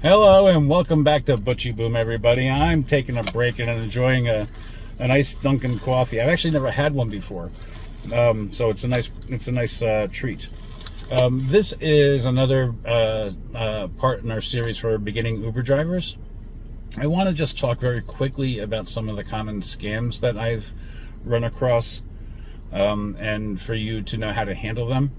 Hello and welcome back to ButchyBoom, everybody. I'm taking a break and enjoying a nice Dunkin' coffee. I've actually never had one before, so it's a nice treat. This is another part in our series for beginning Uber drivers. I want to just talk very quickly about some of the common scams that I've run across, and for you to know how to handle them.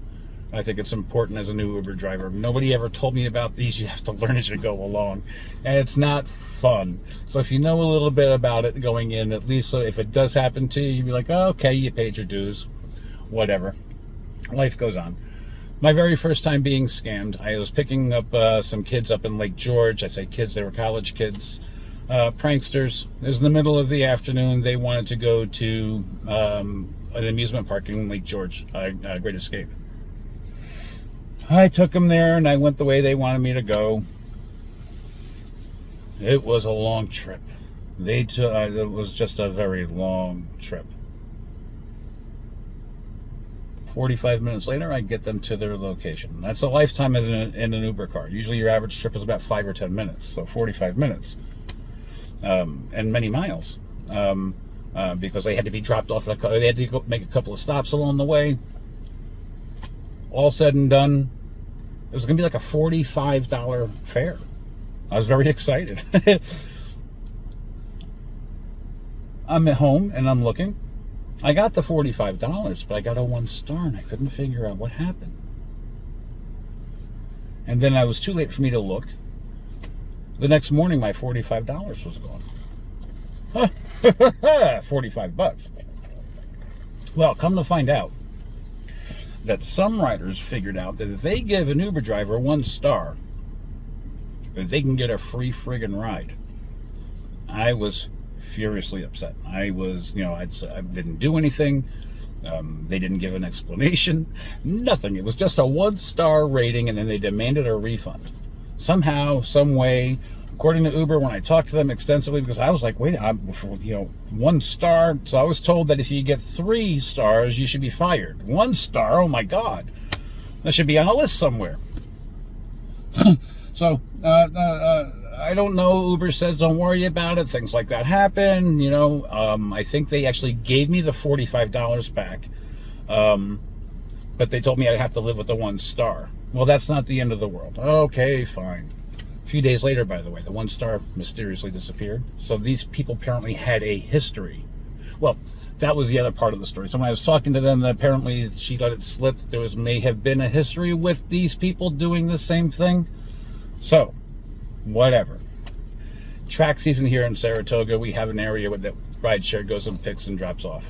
I think it's important as a new Uber driver. Nobody ever told me about these. You have to learn as you go along. And it's not fun. So if you know a little bit about it going in, at least so if it does happen to you, you'd be like, oh, okay, you paid your dues. Whatever. Life goes on. My very first time being scammed, I was picking up some kids up in Lake George. I say kids, they were college kids. Pranksters. It was in the middle of the afternoon. They wanted to go to an amusement park in Lake George, Great Escape. I took them there and I went the way they wanted me to go. It was a long trip. It was just a very long trip. 45 minutes later, I get them to their location. That's a lifetime in an Uber car. Usually your average trip is about 5 or 10 minutes, so 45 minutes. And many miles. Because they had to be dropped off. They had to go make a couple of stops along the way. All said and done, it was going to be like a $45 fare. I was very excited. I'm at home and I'm looking. I got the $45, but I got a 1 star and I couldn't figure out what happened. And then I was too late for me to look. The next morning, my $45 was gone. 45 bucks. Well, come to find out that some riders figured out that if they give an Uber driver 1 star, that they can get a free friggin' ride. I was furiously upset. I didn't do anything. They didn't give an explanation. Nothing. It was just a 1 star rating, and then they demanded a refund. Somehow, some way, according to Uber, when I talked to them extensively, because I was like, wait, 1 star. So I was told that if you get 3 stars, you should be fired. 1 star, oh my God. That should be on a list somewhere. So, I don't know. Uber says don't worry about it. Things like that happen. I think they actually gave me the $45 back. But they told me I'd have to live with the 1 star. Well, that's not the end of the world. Okay, fine. A few days later, by the way, the 1 star mysteriously disappeared. So these people apparently had a history. Well, that was the other part of the story. So when I was talking to them, apparently she let it slip. There may have been a history with these people doing the same thing. So, whatever. Track season here in Saratoga, we have an area where the rideshare goes and picks and drops off.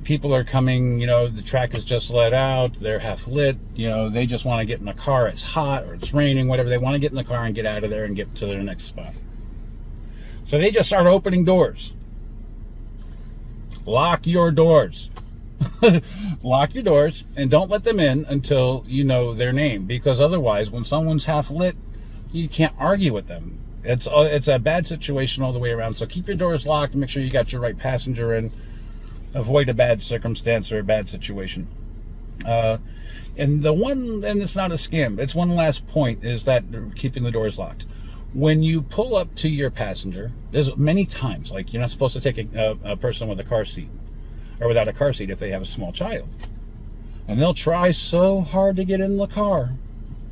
People are coming, the track is just let out, they're half lit, they just want to get in the car. It's hot or it's raining, whatever. They want to get in the car and get out of there and get to their next spot. So they just start opening doors. Lock your doors. Lock your doors and don't let them in until you know their name, because otherwise, when someone's half lit, you can't argue with them. It's a bad situation all the way around. So keep your doors locked and make sure you got your right passenger in. Avoid a bad circumstance or a bad situation. And it's not a scam. It's one last point, is that keeping the doors locked. When you pull up to your passenger, there's many times, like, you're not supposed to take a person with a car seat or without a car seat if they have a small child. And they'll try so hard to get in the car.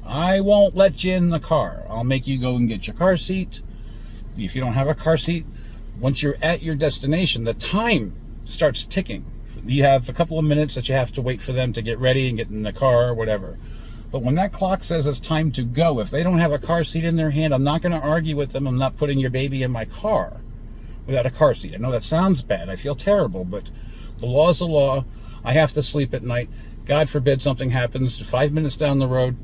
I won't let you in the car. I'll make you go and get your car seat. If you don't have a car seat, once you're at your destination, the time starts ticking. You have a couple of minutes that you have to wait for them to get ready and get in the car or whatever. But when that clock says it's time to go, if they don't have a car seat in their hand, I'm not going to argue with them. I'm not putting your baby in my car without a car seat. I know that sounds bad. I feel terrible, but the law is the law. I have to sleep at night. God forbid something happens 5 minutes down the road,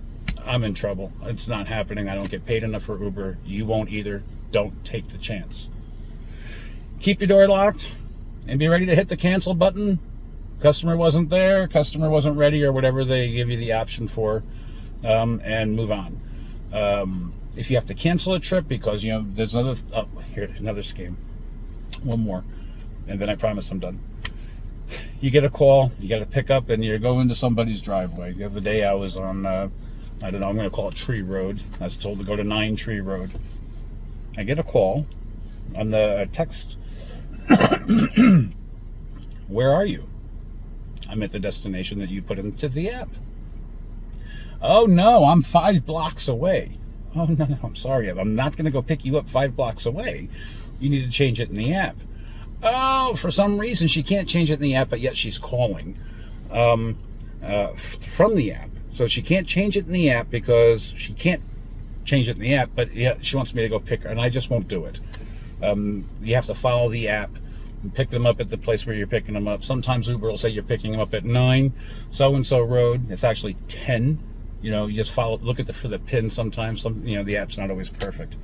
I'm in trouble. It's not happening. I don't get paid enough for Uber. You won't either. Don't take the chance. Keep your door locked and be ready to hit the cancel button. Customer wasn't there, customer wasn't ready, or whatever they give you the option for, and move on. If you have to cancel a trip because, there's another scam. One more, and then I promise I'm done. You get a call, you got to pick up, and you're going to somebody's driveway. The other day I was on I don't know, I'm going to call it Tree Road. I was told to go to 9 Tree Road. I get a call on the text. Where are you? I'm at the destination that you put into the app. Oh no, I'm 5 blocks away. Oh no, I'm sorry. I'm not going to go pick you up 5 blocks away. You need to change it in the app. Oh, for some reason she can't change it in the app, but yet she's calling from the app. So she can't change it in the app because she can't change it in the app, but yeah, she wants me to go pick her, and I just won't do it. You have to follow the app and pick them up at the place where you're picking them up. Sometimes Uber will say you're picking them up at 9 so-and-so road. It's actually 10. You know, you just look at for the pin sometimes. The app's not always perfect.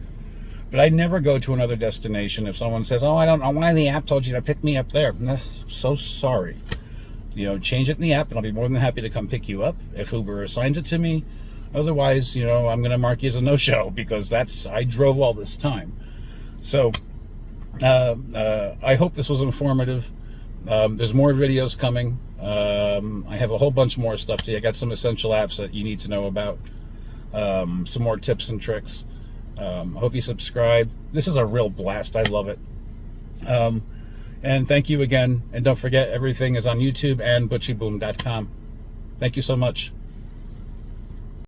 But I never go to another destination if someone says, oh, I don't know why the app told you to pick me up there. I'm so sorry. Change it in the app, and I'll be more than happy to come pick you up if Uber assigns it to me. Otherwise, I'm going to mark you as a no-show because I drove all this time. So I hope this was informative. There's more videos coming. I have a whole bunch more stuff to you. I got some essential apps that you need to know about. Some more tips and tricks. I hope you subscribe. This is a real blast. I love it. And thank you again. And don't forget, everything is on YouTube and ButchyBoom.com. Thank you so much.